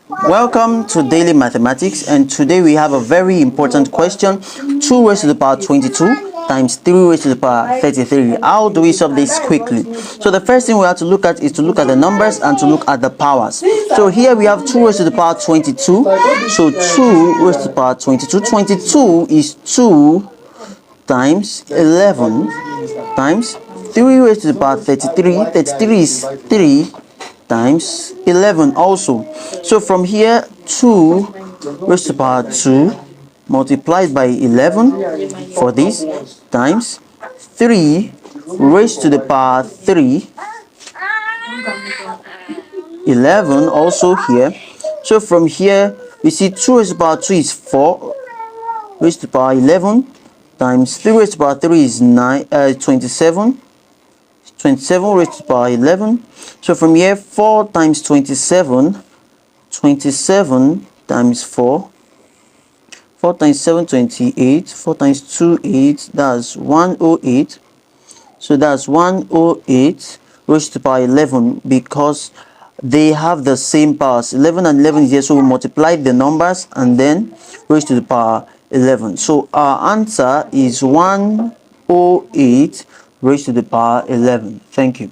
Welcome to Daily Mathematics, and today we have a very important question. 2 raised to the power 22 times 3 raised to the power 33. How do we solve this quickly? So the first thing we have to look at is to look at the numbers and to look at the powers. So here we have 2 raised to the power 22. So 2 raised to the power 22. 22 is 2 times 11 times 3 raised to the power 33. 33 is 3 times 11 also. So from here, 2 raised to the power 2 multiplied by 11 for this times 3 raised to the power 3, 11 also here. So from here, we see 2 raised to the power 2 is 4 raised to the power 11 times 3 raised to the power 3 is 27. 27 raised to the power 11. So from here, 4 times 27, 27 times 4, 4 times 7, 28, 4 times 2, 8, that's 108. So that's 108 raised to the power 11 because they have the same powers. 11 and 11 is here, so we multiply the numbers and then raised to the power 11. So our answer is 108 raised to the power 11. Thank you.